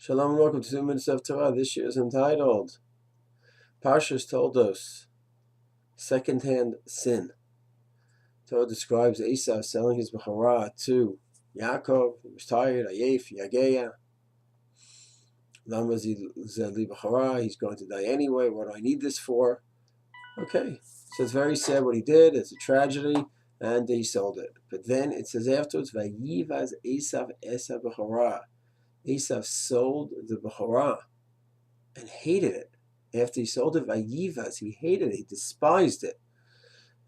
Shalom and welcome to 2 Minutes of Torah. This year is entitled Parshat Toldot, Second-Hand Sin. Torah describes Aisav selling his Bechora to Yaakov. He was tired, Ayef, Yageya. Bechora. He's going to die anyway. What do I need this for? Okay. So it's very sad what he did. It's a tragedy. And he sold it. But then it says afterwards, Vayivaz Aisav Bechora. Aisav sold the Bechora and hated it. After he sold it, Vayivaz, he hated it, he despised it.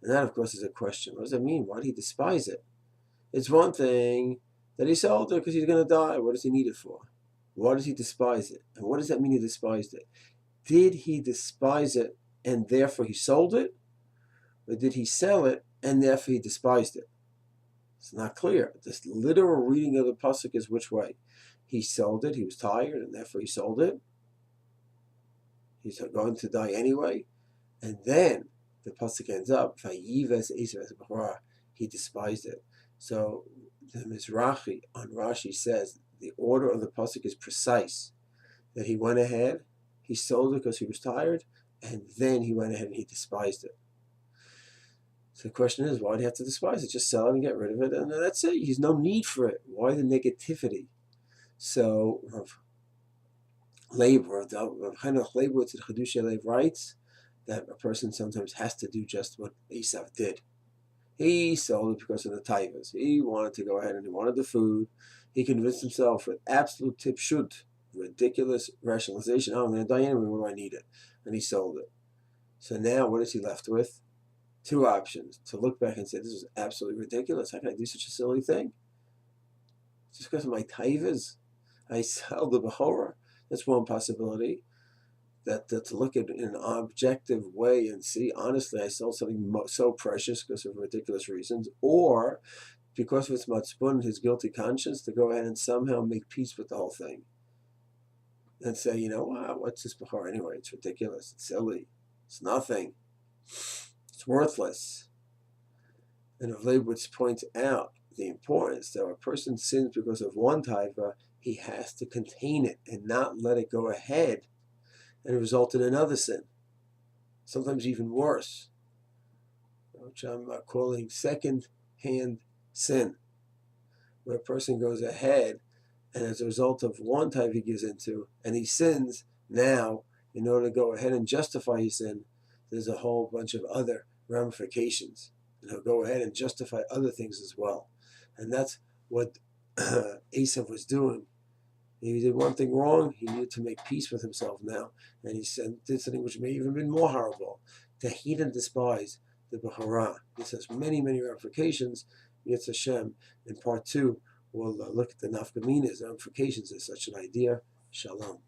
And that, of course, is a question. What does that mean? Why did he despise it? It's one thing that he sold it because he's going to die. What does he need it for? Why does he despise it? And what does that mean he despised it? Did he despise it and therefore he sold it? Or did he sell it and therefore he despised it? It's not clear. This literal reading of the pasuk is which way? He sold it, he was tired, and therefore he sold it. He's going to die anyway. And then the pasuk ends up, Vayivaz Aisav Bechora, he despised it. So the Mizrachi on Rashi says the order of the pasuk is precise. That he went ahead, he sold it because he was tired, and then he went ahead and he despised it. So the question is, why do you have to despise it? Just sell it and get rid of it, and that's it. There's no need for it. Why the negativity? So Rav Hanoch Leibowitz at Chiidushai Halaiv writes that a person sometimes has to do just what Aisav did. He sold it because of the taivas. He wanted to go ahead and he wanted the food. He convinced himself with absolute tipshut, ridiculous rationalization, oh, I'm going to die anyway, what do I need it? And he sold it. So now what is he left with? Two options. To look back and say, this is absolutely ridiculous. How can I do such a silly thing? Just because of my taivas? I sell the Bechora. That's one possibility. That to look at it in an objective way and see, honestly, I sold something so precious because of ridiculous reasons, or because of its matzpun, his guilty conscience, to go ahead and somehow make peace with the whole thing. And say, you know, wow, what's this Bechora anyway? It's ridiculous. It's silly. It's nothing. It's worthless. And Leibowitz points out the importance that a person sins because of one taiva, he has to contain it and not let it go ahead and result in another sin. Sometimes even worse, which I'm calling second-hand sin, where a person goes ahead and as a result of one type he gives into, and he sins, now, in order to go ahead and justify his sin, there's a whole bunch of other ramifications. And he'll go ahead and justify other things as well. And that's what Aisav was doing. He did one thing wrong, he needed to make peace with himself now. And he did something which may even been more horrible, to hate and despise the Bechora. This has many, many ramifications. Yetz Hashem, in part 2, we'll look at the nafkaminas, ramifications of such an idea. Shalom.